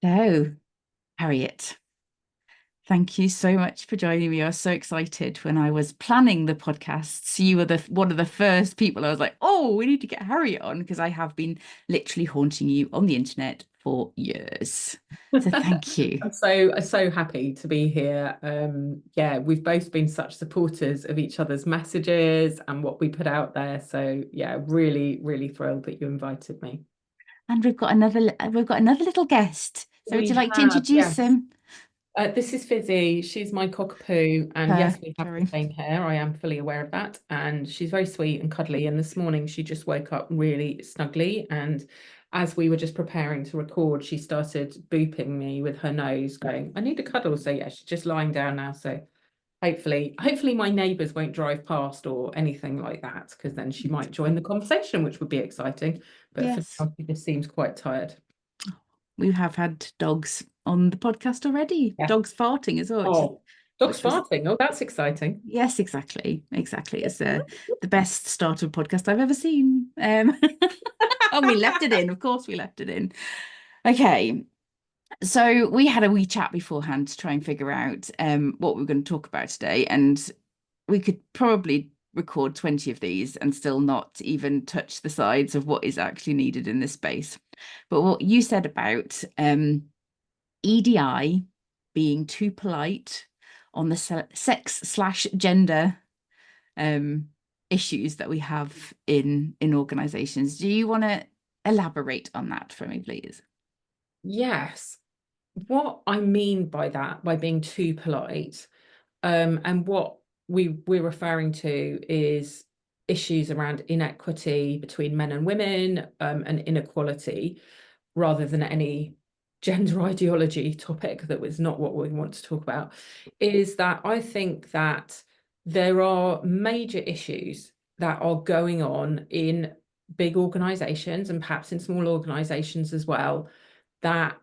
So, Harriet, thank you so much for joining me. I was so excited when I was planning the podcasts. You were the one of the first people I was like, oh, we need to get Harriet on because I have been literally haunting you on the internet for years. So thank you. I'm so happy to be here. Yeah, we've both been such supporters of each other's messages and what we put out there. So yeah, really, really thrilled that you invited me. And we've got another little guest. So would We you like to have, introduce yes. him? This is Fizzy. She's my cockapoo, and yes, Her, we have the sorry. same hair. I am fully aware of that, and she's very sweet and cuddly. And this morning, she just woke up really snuggly, and as we were just preparing to record, she started booping me with her nose, going, "I need a cuddle." So yeah, she's just lying down now. So hopefully, my neighbours won't drive past or anything like that, because then she might join the conversation, which would be exciting. But for Yes, now, she just seems quite tired. we have had dogs on the podcast already. Yeah. Dogs farting as well, Oh, dog's which was farting. Oh, that's exciting. yes, exactly. Exactly. It's the best start of a podcast I've ever seen. And we left it in. Of course, we left it in. Okay. So we had a wee chat beforehand to try and figure out what we were going to talk about today. And we could probably record 20 of these and still not even touch the sides of what is actually needed in this space. But what you said about EDI being too polite on the sex/gender um, issues that we have in organizations. Do you want to elaborate on that for me, please? Yes. What I mean by that, by being too polite, and what we're referring to is issues around inequity between men and women, and inequality, rather than any gender ideology topic that was not what we want to talk about, is that I think that there are major issues that are going on in big organizations and perhaps in small organizations as well that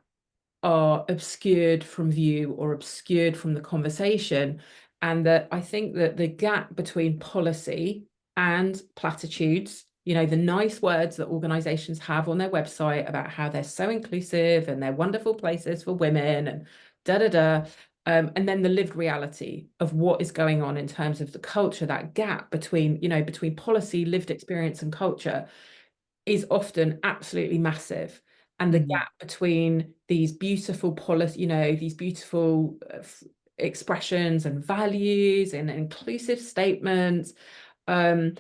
are obscured from view or obscured from the conversation. And that I think that the gap between policy and platitudes, the nice words that organizations have on their website about how they're so inclusive and they're wonderful places for women and da da da. And then the lived reality of what is going on in terms of the culture, that gap between policy, lived experience, and culture is often absolutely massive. And the Mhm. gap between these beautiful policy, these beautiful expressions and values and inclusive statements. Um,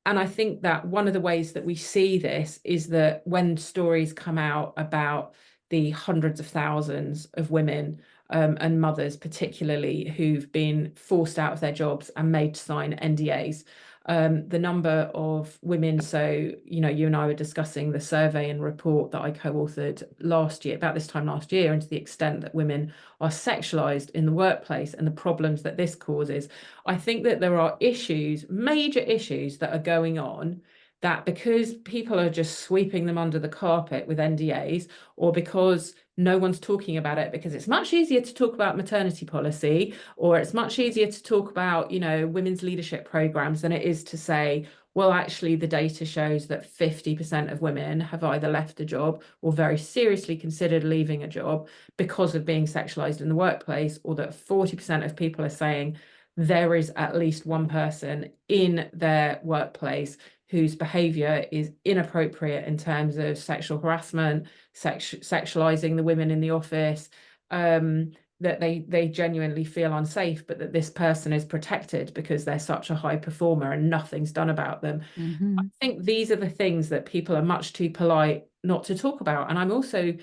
and I think that one of the ways that we see this is that when stories come out about the hundreds of thousands of women, and mothers particularly, who've been forced out of their jobs and made to sign NDAs, the number of women, so you and I were discussing the survey and report that I co-authored last year, about this time last year, and to the extent that women are sexualized in the workplace and the problems that this causes. I think that there are issues, major issues, that are going on that, because people are just sweeping them under the carpet with NDAs, or because no one's talking about it, because it's much easier to talk about maternity policy, or it's much easier to talk about, women's leadership programs, than it is to say, well, actually, the data shows that 50% of women have either left a job or very seriously considered leaving a job because of being sexualized in the workplace, or that 40% of people are saying there is at least one person in their workplace whose behavior is inappropriate in terms of sexual harassment, sexualizing the women in the office, that they genuinely feel unsafe, but that this person is protected because they're such a high performer and nothing's done about them. I Mhm. think these are the things that people are much too polite not to talk about. And I'm also,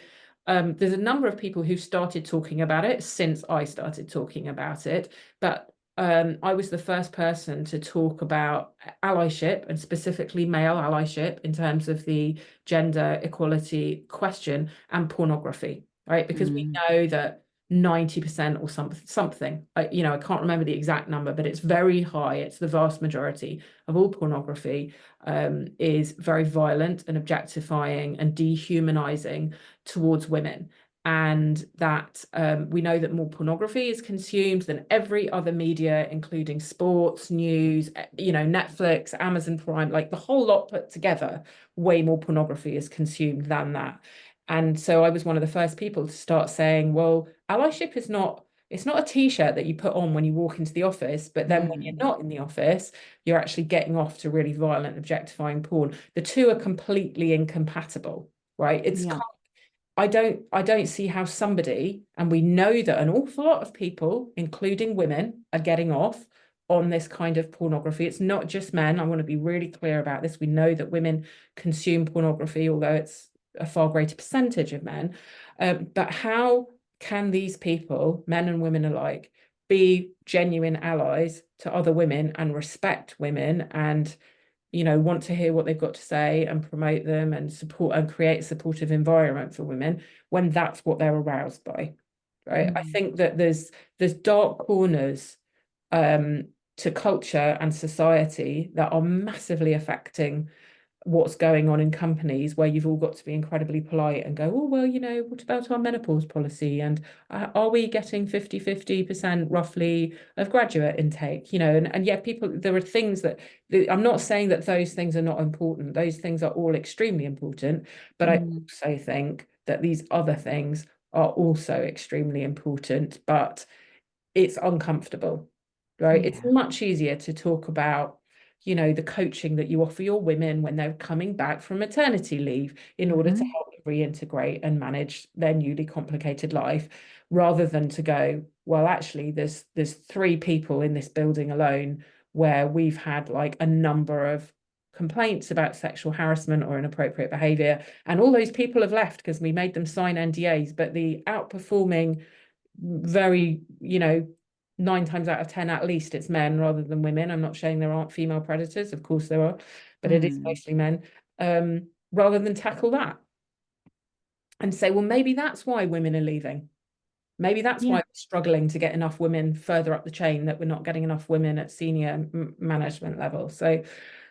there's a number of people who started talking about it since I started talking about it, but I was the first person to talk about allyship, and specifically male allyship, in terms of the gender equality question, and pornography, right? Because we Mm. know that 90% or something, I can't remember the exact number, but it's very high. It's the vast majority of all pornography, is very violent and objectifying and dehumanizing towards women. And that, we know that more pornography is consumed than every other media, including sports, news, Netflix, Amazon Prime, like the whole lot put together. Way more pornography is consumed than that. And so I was one of the first people to start saying, well, allyship is not, it's not a t-shirt that you put on when you walk into the office, but then when you're not in the office, you're actually getting off to really violent, objectifying porn. The two are completely incompatible, right? Yeah. I don't see how somebody, and we know that an awful lot of people, including women, are getting off on this kind of pornography. It's not just men. I want to be really clear about this. We know that women consume pornography, although it's a far greater percentage of men. But how can these people, men and women alike, be genuine allies to other women and respect women and want to hear what they've got to say and promote them and support and create a supportive environment for women when that's what they're aroused by, right? I think that there's dark corners to culture and society that are massively affecting what's going on in companies, where you've all got to be incredibly polite and go, oh, well, what about our menopause policy? And are we getting 50% roughly of graduate intake? And yet there are things that, I'm not saying that those things are not important. Those things are all extremely important. But I also think that these other things are also extremely important, but it's uncomfortable, right? It's much easier to talk about the coaching that you offer your women when they're coming back from maternity leave in order to help reintegrate and manage their newly complicated life, rather than to go, well, actually, there's 3 people in this building alone where we've had like a number of complaints about sexual harassment or inappropriate behavior, and all those people have left because we made them sign NDAs, but the outperforming, very 9 times out of 10 at least, it's men rather than women. I'm not saying there aren't female predators, of course there are, but it is mostly men. Rather than tackle that and say, well, maybe that's why women are leaving. Maybe that's why we're struggling to get enough women further up the chain, that we're not getting enough women at senior management level. So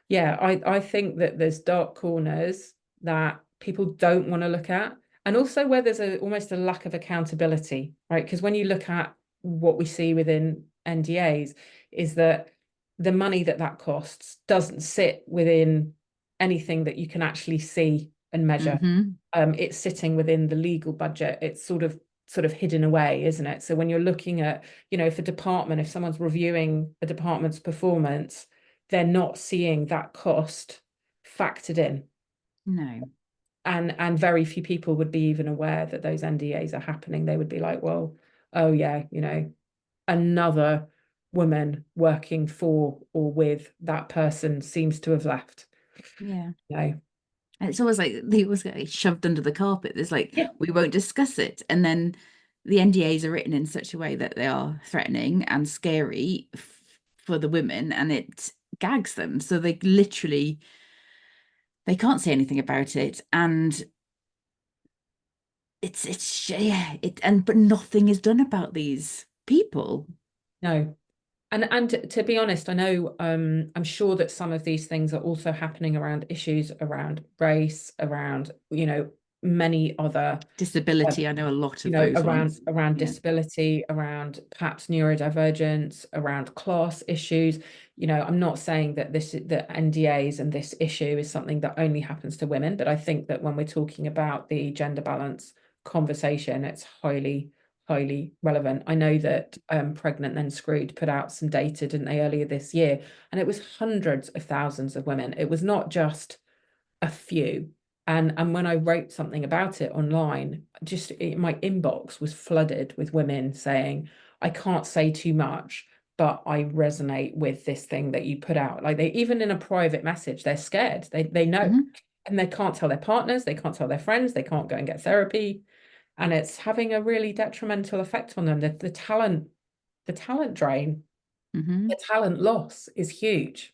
yeah, I think that there's dark corners that people don't want to look at, and also where there's almost a lack of accountability, right? Because when you look at what we see within NDAs, is that the money that costs doesn't sit within anything that you can actually see and measure. It's sitting within the legal budget. It's sort of hidden away, isn't it? So when you're looking at, if someone's reviewing a department's performance, they're not seeing that cost factored in. No. And very few people would be even aware that those NDAs are happening. They would be like, well, oh yeah, another woman working for or with that person seems to have left. Yeah. No. And it's always like they always get shoved under the carpet. There's like, we won't discuss it. And then the NDAs are written in such a way that they are threatening and scary for the women, and it gags them. So they can't say anything about it. And but nothing is done about these people. No. And to be honest, I know I'm sure that some of these things are also happening around issues around race, around many other disability. I know a lot of those around disability, around perhaps neurodivergence, around class issues. I'm not saying that the NDAs and this issue is something that only happens to women, but I think that when we're talking about the gender balance conversation, it's highly relevant. I know that Pregnant Then Screwed put out some data, didn't they, earlier this year, and it was hundreds of thousands of women. It was not just a few. And when I wrote something about it online, my inbox was flooded with women saying, I can't say too much, but I resonate with this thing that you put out. Like, they, even in a private message, they're scared. They know, and they can't tell their partners, they can't tell their friends, they can't go and get therapy. And it's having a really detrimental effect on them. The talent drain, the talent loss is huge,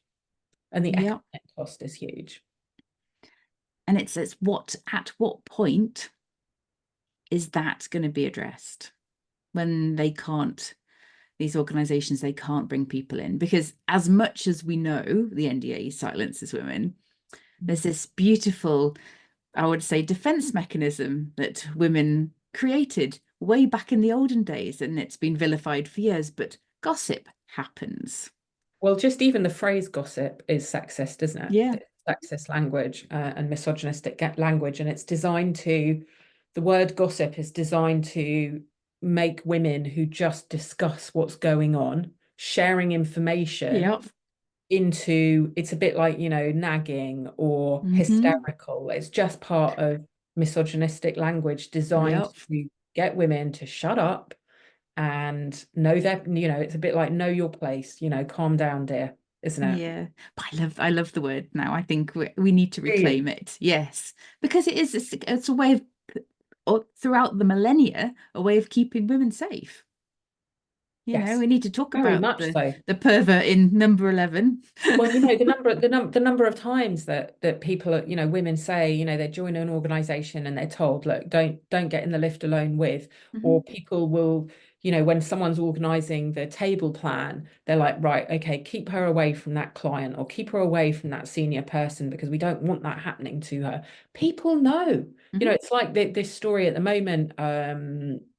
and the economic cost is huge. And it's at what point is that going to be addressed, when these organizations, they can't bring people in? Because as much as we know the NDA silences women, there's this beautiful, I would say, defense mechanism that women created way back in the olden days, and it's been vilified for years, but gossip happens. Well, just even the phrase gossip is sexist, isn't it? Yeah. It's sexist language and misogynistic language, and it's designed to the word gossip is designed to make women who just discuss what's going on, sharing information Yep. into, it's a bit like, nagging or Hmm. hysterical. It's just part of misogynistic language designed Yep. to get women to shut up and know that, it's a bit like know your place, calm down, dear, isn't it? Yeah. But I love the word now. I think we need to Really? reclaim it. Yes. Because it's a way of, or throughout the millennia, a way of keeping women safe. Yes, We need to talk very about much so. the pervert in number 11. Well, the number of times that people are, women say, they join an organization and they're told, look, don't get in the lift alone with, or Hmm. people will, when someone's organizing the table plan, they're like, right, okay, keep her away from that client or keep her away from that senior person because we don't want that happening to her. People know. Hmm. It's like this story at the moment.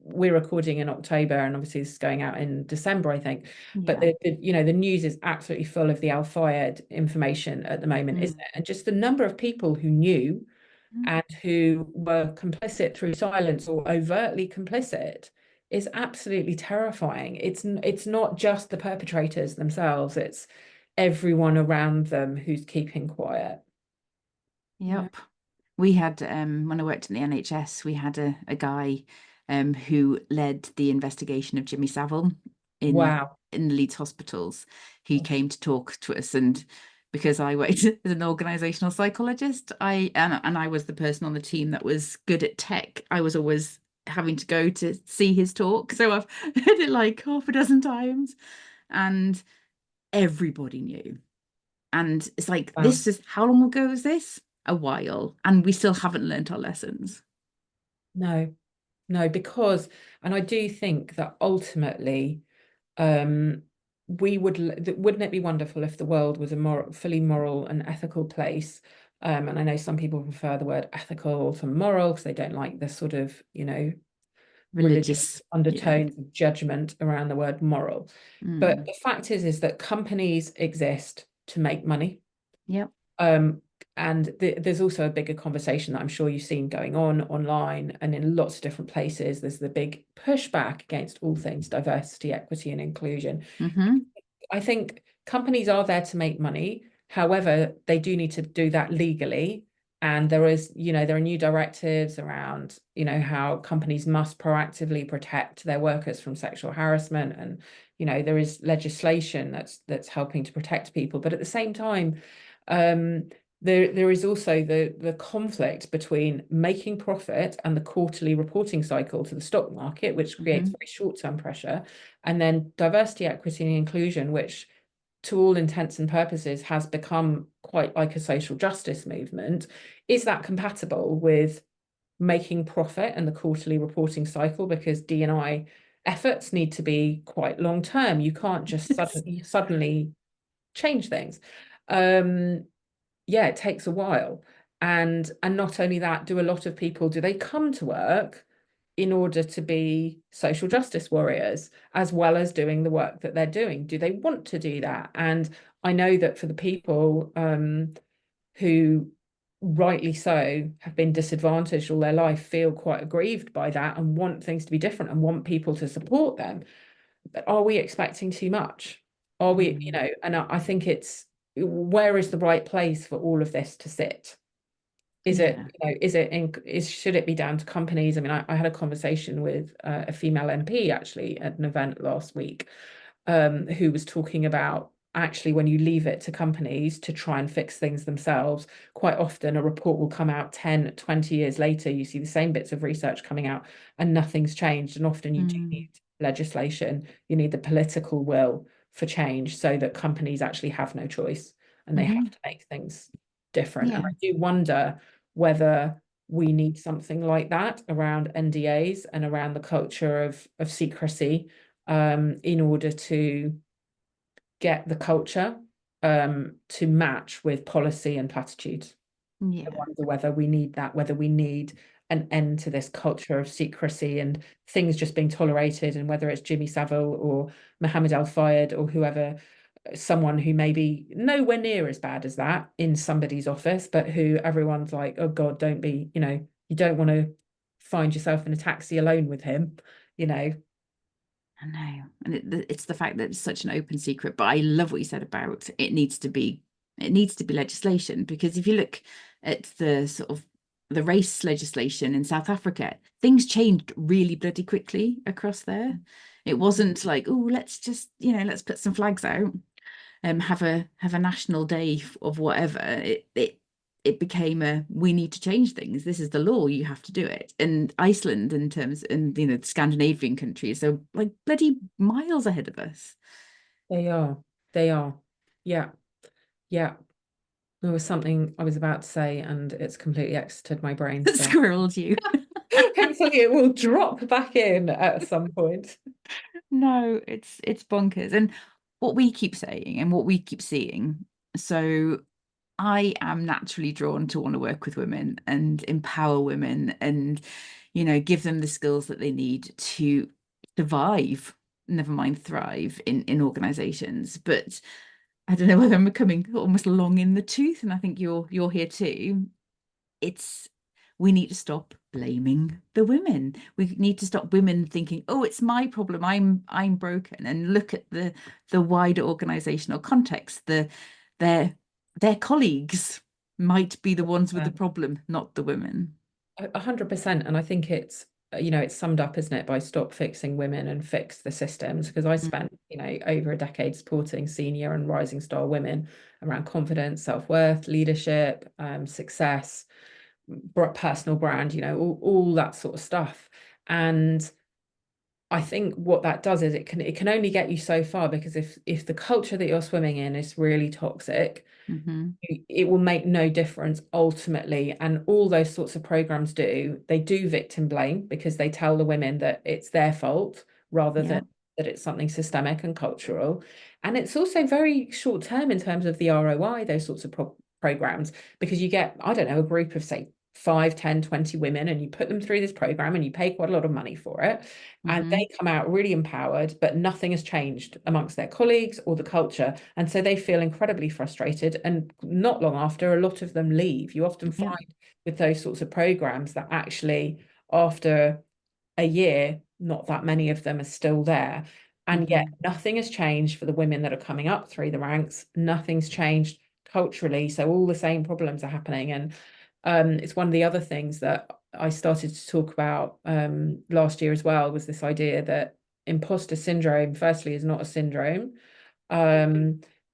We're recording in October, and obviously this is going out in December, I think. But Yeah. the news is absolutely full of the Al-Fayed information at the moment, isn't Mm. it? And just the number of people who knew Mm. and who were complicit through silence or overtly complicit is absolutely terrifying. It's not just the perpetrators themselves, it's everyone around them who's keeping quiet. Yeah. Yep. We had when I worked in the NHS, we had a guy who led the investigation of Jimmy Savile in Wow. in the Leeds hospitals. He Gosh. came to talk to us, and because I worked as an organisational psychologist, and I was the person on the team that was good at tech, I was always having to go to see his talk. So I've heard it like half a dozen times, and everybody knew. And it's like, Wow. this is how long ago was this? A while. And we still haven't learned our lessons. No, no, because, and I do think that ultimately, um, wouldn't it be wonderful if the world was a fully moral and ethical place? And I know some people prefer the word ethical to moral because they don't like the sort of, religious Religious. Yeah. undertones of judgment around the word moral. But Mm. the fact is that companies exist to make money. Yep. Um, and there's also a bigger conversation that I'm sure you've seen going on online and in lots of different places. There's the big pushback against all things diversity, equity, and inclusion. Hmm. I think companies are there to make money. However, they do need to do that legally. And there are new directives around, how companies must proactively protect their workers from sexual harassment. And, there is legislation that's helping to protect people. But at the same time, um, there is also the conflict between making profit and the quarterly reporting cycle to the stock market, which creates Hmm. very short-term pressure, and then diversity, equity, and inclusion, which to all intents and purposes has become quite like a social justice movement. Is that compatible with making profit and the quarterly reporting cycle? Because D&I efforts need to be quite long term. You can't just suddenly change things. Um, yeah, it takes a while. And not only that, do a lot of people, do they come to work in order to be social justice warriors as well as doing the work that they're doing? Do they want to do that? And I know that for the people who rightly so have been disadvantaged all their life, feel quite aggrieved by that and want things to be different and want people to support them. But are we expecting too much? Are we, Mm. and I think where is the right place for all of this to sit? Is it, Yeah. should it be down to companies? I mean, I had a conversation with a female MP actually at an event last week, who was talking about actually when you leave it to companies to try and fix things themselves, quite often a report will come out 10, 20 years later. You see the same bits of research coming out and nothing's changed. And often you do Mm. need legislation, you need the political will for change so that companies actually have no choice and they have Hmm. to make things different. And Yeah. I do wonder whether we need something like that around NDAs and around the culture of secrecy, in order to get the culture to match with policy and platitudes. I Yeah. wonder whether we need that, whether we need an end to this culture of secrecy and things just being tolerated, and whether it's Jimmy Savile or Mohammed Al-Fayed or whoever, someone who may be nowhere near as bad as that in somebody's office, but who everyone's like, oh God, don't be, you don't want to find yourself in a taxi alone with him, you know. I know. And it's the fact that it's such an open secret. But I love what you said about it needs to be legislation, because if you look at the sort of the race legislation in South Africa, things changed really bloody quickly across there. It wasn't like, oh, let's just, let's put some flags out, have a national day of whatever. It became a, we need to change things. This is the law. You have to do it. And Iceland, in terms, and the Scandinavian countries, are like bloody miles ahead of us. They are. They are. Yeah. Yeah. There was something I was about to say and it's completely exited my brain. So Squirreled you. hopefully it will drop back in at some point. No, it's bonkers. And what we keep saying and what we keep seeing. So I am naturally drawn to want to work with women and empower women and, give them the skills that they need to survive, never mind thrive in organizations. But I don't know whether I'm becoming almost long in the tooth, and I think you're here too. It's We need to stop blaming the women. We need to stop women thinking, oh, it's my problem, I'm broken, and look at the wider organizational context. Their colleagues might be the ones with the problem, not the women. 100%. And I think it's, it's summed up, isn't it, by stop fixing women and fix the systems. Because I spent, over a decade supporting senior and rising star women around confidence, self-worth, leadership, success, personal brand, all that sort of stuff. And I think what that does is it can only get you so far, because if the culture that you're swimming in is really toxic, it will make no difference ultimately. And all those sorts of programs they do victim blame, because they tell the women that it's their fault rather Yeah. than that it's something systemic and cultural. And it's also very short term in terms of the ROI, those sorts of programs, because you get, I don't know, a group of say 5, 10, 20 women, and you put them through this program and you pay quite a lot of money for it, and they come out really empowered, but nothing has changed amongst their colleagues or the culture, and so they feel incredibly frustrated, and not long after, a lot of them leave. You often Yeah. find with those sorts of programs that actually after a year, not that many of them are still there. And yet nothing has changed for the women that are coming up through the ranks. Nothing's changed culturally, so all the same problems are happening. And it's one of the other things that I started to talk about last year as well, was this idea that imposter syndrome, firstly, is not a syndrome,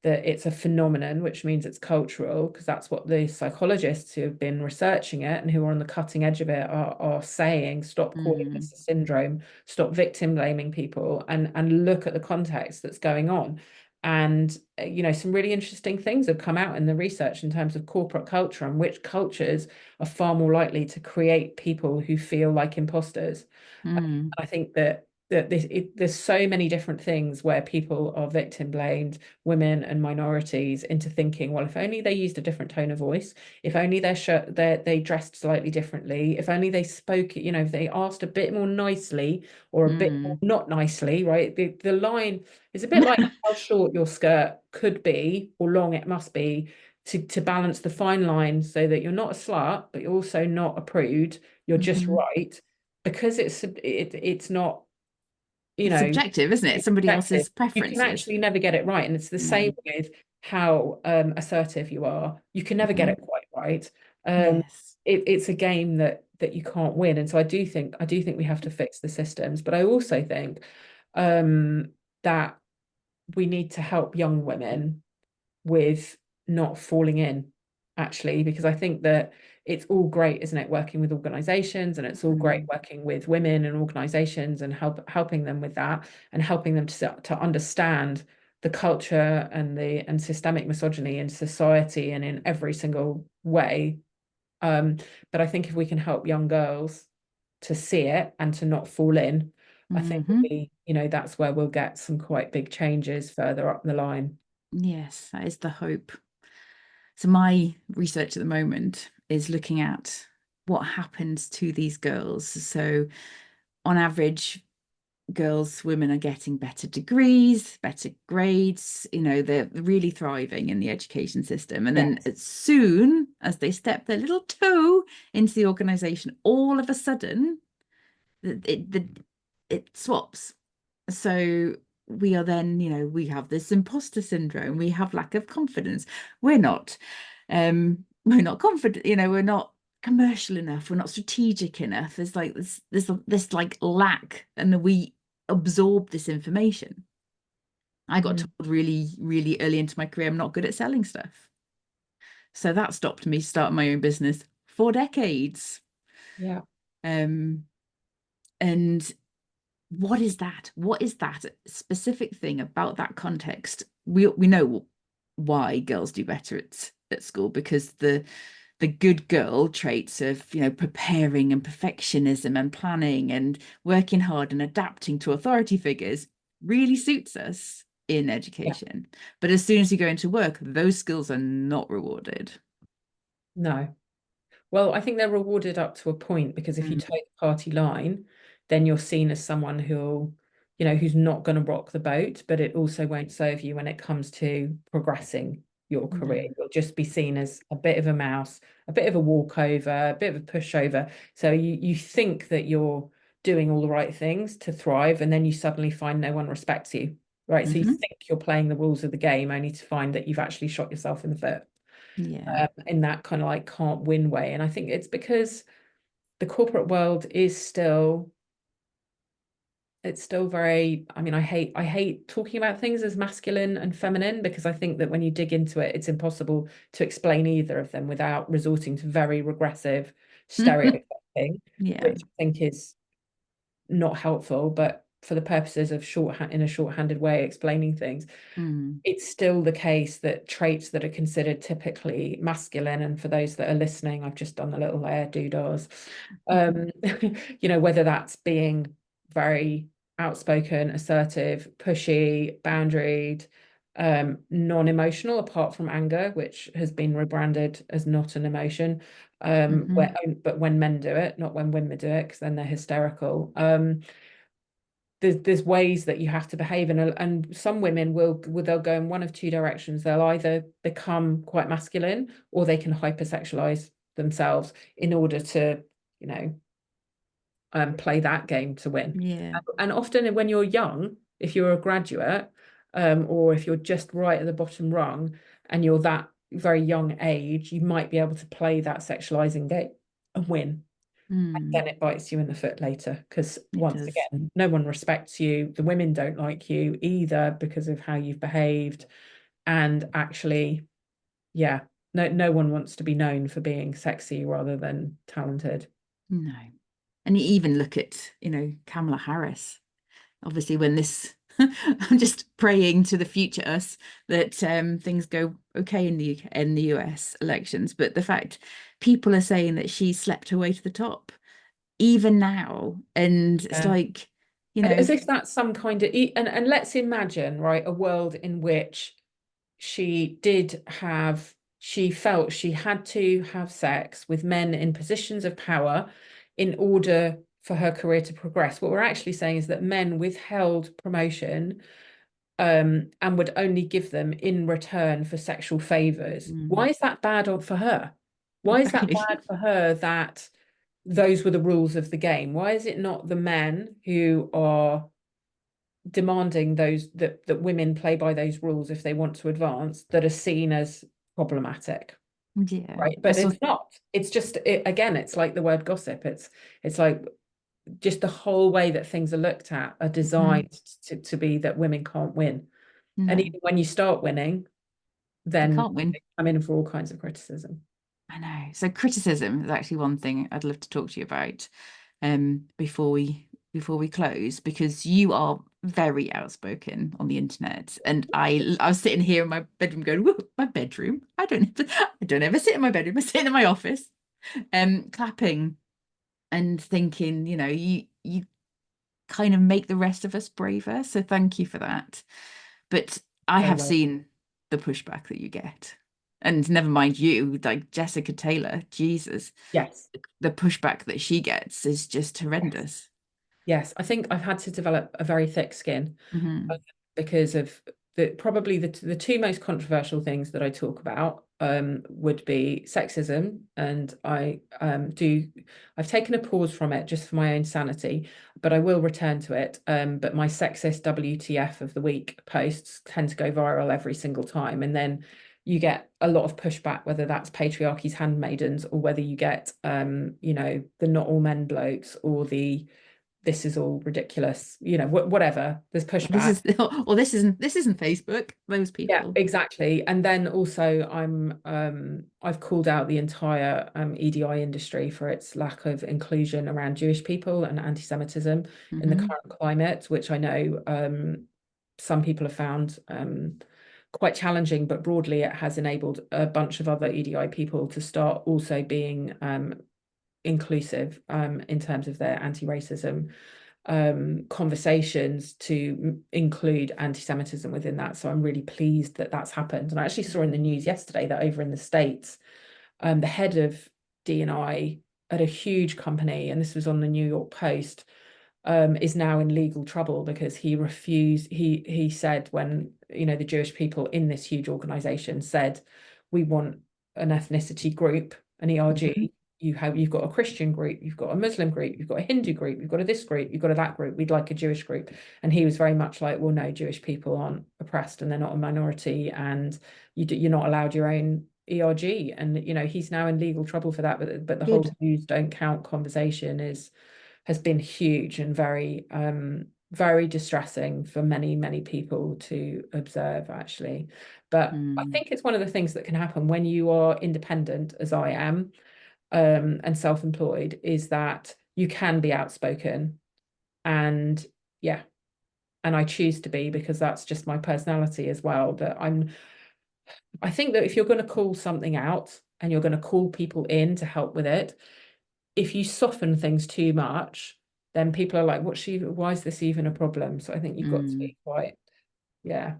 that it's a phenomenon, which means it's cultural, because that's what the psychologists who have been researching it and who are on the cutting edge of it are saying. Stop calling this a syndrome, stop victim blaming people, and look at the context that's going on. And some really interesting things have come out in the research in terms of corporate culture and which cultures are far more likely to create people who feel like imposters. I think that there's so many different things where people are victim blamed, women and minorities, into thinking, well, if only they used a different tone of voice, if only they dressed slightly differently, if only they spoke, if they asked a bit more nicely or a bit more not nicely, right? The line is a bit like how short your skirt could be or long it must be to balance the fine line, so that you're not a slut, but you're also not a prude. You're just right, because it's not, It's subjective, isn't it? it's Somebody subjective. else's You can preferences. actually never get it right. And it's the same with how assertive you are. You can never get it quite right. Yes. It's a game that you can't win. And so I do think we have to fix the systems. But I also think that we need to help young women with not falling in, actually, because I think that it's all great, isn't it, working with organizations, and it's all great working with women and organizations and helping them with that, and helping them to understand the culture and systemic misogyny in society and in every single way. But I think if we can help young girls to see it and to not fall in, I think that's where we'll get some quite big changes further up the line. Yes, that is the hope. So my research at the moment is looking at what happens to these girls. So on average, women are getting better degrees, better grades, they're really thriving in the education system. And then Yes. as soon as they step their little toe into the organization, all of a sudden it swaps. So we are then, we have this imposter syndrome, we have lack of confidence. We're not confident, we're not commercial enough, we're not strategic enough. There's like this like lack, and we absorb this information. I got Mm. told really, really early into my career I'm not good at selling stuff. So that stopped me starting my own business for decades. Yeah. Um, and what is that? What is that specific thing about that context? We know why girls do better at school, because the good girl traits of, preparing and perfectionism and planning and working hard and adapting to authority figures really suits us in Yeah. education. But as soon as you go into work, those skills are not rewarded. No. Well, I think they're rewarded up to a point, because if you Mm. toe the party line, then you're seen as someone who's not going to rock the boat, but it also won't serve you when it comes to progressing your career. No. You'll just be seen as a bit of a mouse, a bit of a walkover, a bit of a pushover. So you think that you're doing all the right things to thrive, and then you suddenly find no one respects you, right? So you Mhm. think you're playing the rules of the game, only to find that you've actually shot yourself in the foot, Yeah. in that kind of like can't win way. And I think it's because the corporate world is still, it's still very, I mean, I hate talking about things as masculine and feminine, because I think that when you dig into it, it's impossible to explain either of them without resorting to very regressive stereotyping, Yeah. which I think is not helpful. But for the purposes of in a shorthanded way explaining things, Mm. it's still the case that traits that are considered typically masculine, and for those that are listening, I've just done the little air doodles, um, whether that's being very outspoken, assertive, pushy, boundaried, non-emotional, apart from anger, which has been rebranded as not an emotion, Mhm. but when men do it, not when women do it, because then they're hysterical. There's ways that you have to behave, and some women they'll go in one of two directions. They'll either become quite masculine, or they can hypersexualize themselves in order to, play that game to win. Yeah. And often when you're young, if you're a graduate, or if you're just right at the bottom rung, and you're that very young age, you might be able to play that sexualizing game and win. Mm. Then it bites you in the foot later, because It once does. again, no one respects you. The women don't like you either because of how you've behaved. And actually, yeah, no one wants to be known for being sexy rather than talented. No. And you even look at, Kamala Harris. Obviously, when this, I'm just praying to the future us that things go okay in the UK, in the US elections. But the fact people are saying that she slept her way to the top, even now, and it's Yeah. like, And as if that's some kind of, and let's imagine, right, a world in which she felt she had to have sex with men in positions of power in order for her career to progress. What we're actually saying is that men withheld promotion, and would only give them in return for sexual favors. Why Mm, is that bad for her? Why is that exactly. bad for her that those were the rules of the game? Why is it not the men who are demanding that women play by those rules if they want to advance, that are seen as problematic? Yeah. Right, I but saw. it's not. It's just again, it's like the word gossip. It's like just the whole way that things are looked at are Mhm. designed to be that women can't win. And No, even when you start winning, you then can't win. they come in for all kinds of criticism. I know. So criticism is actually one thing I'd love to talk to you about before we close, because you are very outspoken on the internet. And I was sitting here in my bedroom going, "Whoa, my bedroom. I don't ever sit in my bedroom. I sit in my office, clapping and thinking, you kind of make the rest of us braver. So thank you for that. But I Very have well. seen the pushback that you get. And never mind you, like Jessica Taylor, Jesus, Yes. the pushback that she gets is just Yes. horrendous. Yes, I think I've had to develop a very thick skin Hmm. because of probably the two most controversial things that I talk about would be sexism, and I've taken a pause from it just for my own sanity, but I will return to it. But my sexist WTF of the week posts tend to go viral every single time, and then you get a lot of pushback, whether that's patriarchy's handmaidens or whether you get the not all men blokes or the this is all ridiculous, whatever. There's This pushback. is, or this isn't Facebook. Those Yeah, people. exactly. And then also I've called out the entire EDI industry for its lack of inclusion around Jewish people and anti-Semitism in the Hmm. current climate, which I know some people have found quite challenging, but broadly it has enabled a bunch of other EDI people to start also being inclusive in terms of their anti-racism conversations to include anti-Semitism within that. So I'm really pleased that that's happened. And I actually saw in the news yesterday that over in the States, the head of D&I at a huge company, and this was on the New York Post, is now in legal trouble because he refused. He said when the Jewish people in this huge organization said, we want an ethnicity group, an Hmm. ERG. You've got a Christian group, you've got a Muslim group, you've got a Hindu group, you've got a this group, you've got a that group. We'd like a Jewish group, and he was very much like, well, no, Jewish people aren't oppressed and they're not a minority, and you're not allowed your own ERG. And he's now in legal trouble for that. But the whole Good. views don't count conversation has been huge and very very distressing for many, many people to observe, actually. But I Mm. think it's one of the things that can happen when you are independent, as I am, and self-employed, is that you can be outspoken. And yeah, and I choose to be because that's just my personality as well. That I think that if you're going to call something out and you're going to call people in to help with it, if you soften things too much, then people are like, why is this even a problem? So I think you've got to Mm. be quite, yeah.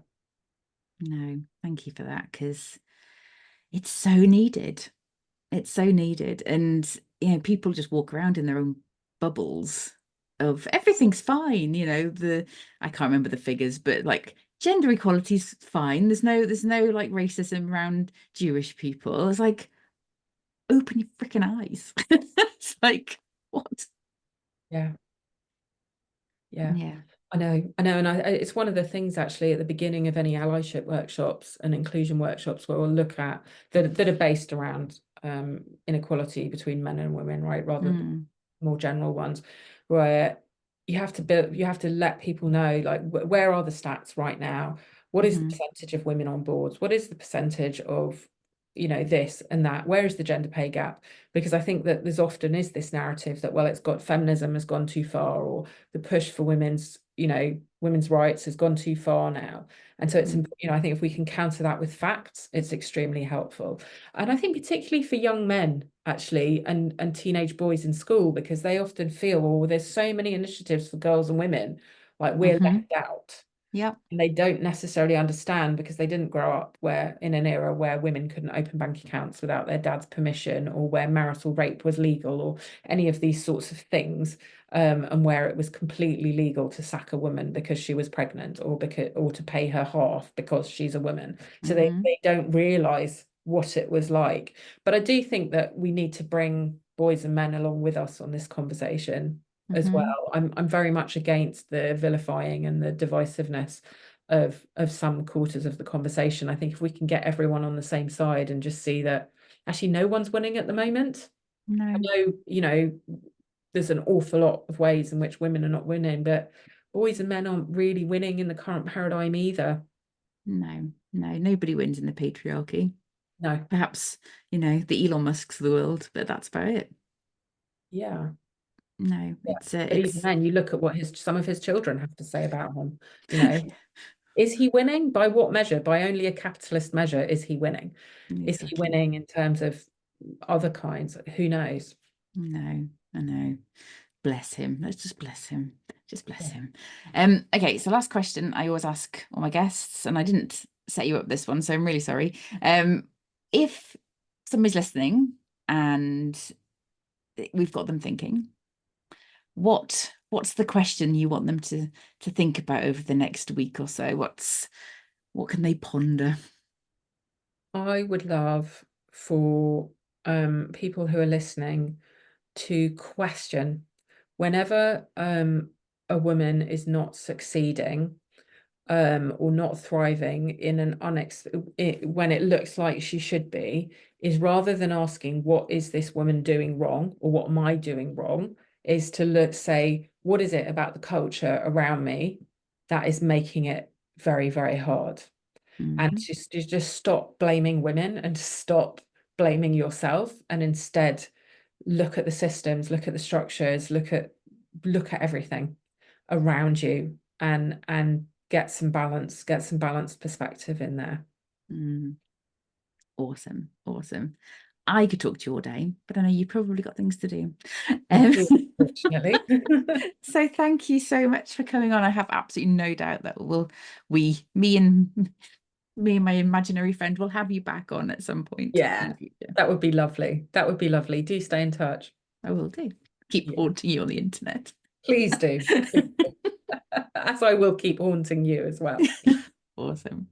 No, thank you for that, because it's so needed. It's so needed. And, people just walk around in their own bubbles of everything's fine. I can't remember the figures, but like gender equality's fine. There's no like racism around Jewish people. It's like, open your freaking eyes. It's like, what? Yeah. Yeah. Yeah. I know, and it's one of the things actually at the beginning of any allyship workshops and inclusion workshops where we'll look at that are based around inequality between men and women, right, rather than Mm. more general ones, where you have to let people know, like, where are the stats right now? What is the Hmm. percentage of women on boards? What is the percentage of this and that? Where is the gender pay gap? Because I think that there's often is this narrative that, well, it's got feminism has gone too far, or the push for women's rights has gone too far now. And so it's Mm. I think if we can counter that with facts, it's extremely helpful. And I think particularly for young men, actually, and teenage boys in school, because they often feel, oh, there's so many initiatives for girls and women, like we're Hmm. left out. Yep. And they don't necessarily understand because they didn't grow up where in an era where women couldn't open bank accounts without their dad's permission, or where marital rape was legal, or any of these sorts of things, and where it was completely legal to sack a woman because she was pregnant, or to pay her half because she's a woman. So Hmm. they don't realize what it was like. But I do think that we need to bring boys and men along with us on this conversation as Hmm. well. I'm very much against the vilifying and the divisiveness of some quarters of the conversation. I think if we can get everyone on the same side and just see that actually no one's winning at the moment. I No, know, there's an awful lot of ways in which women are not winning, but boys and men aren't really winning in the current paradigm either. no, no, nobody wins in the patriarchy. No. Perhaps, the Elon Musks of the world, but that's about it. Yeah. No, Yeah. it's But even it's then, you look at what his some of his children have to say about him. You know, is he winning? By what measure? By only a capitalist measure, is he winning? Is he exactly. winning in terms of other kinds? Who knows? No, I know. Bless him. Let's just bless him. Just bless Yeah. him. Okay, so last question I always ask all my guests, and I didn't set you up this one, so I'm really sorry. If somebody's listening and we've got them thinking, what what's the question you want them to think about over the next week or so? What can they ponder? I would love for people who are listening to question whenever a woman is not succeeding or not thriving in an when it looks like she should be, is rather than asking what is this woman doing wrong or what am I doing wrong, is to say what is it about the culture around me that is making it very, very hard. And to just stop blaming women and stop blaming yourself, and instead look at the systems, look at the structures, look at everything around you, and get some balanced perspective in there. Awesome. I could talk to you all day, but I know you've probably got things to do. Unfortunately. So thank you so much for coming on. I have absolutely no doubt that me and my imaginary friend will have you back on at some point in the future. That would be lovely. Do stay in touch. I will do. Keep haunting you on the internet. Please do. As I will keep haunting you as well. Awesome.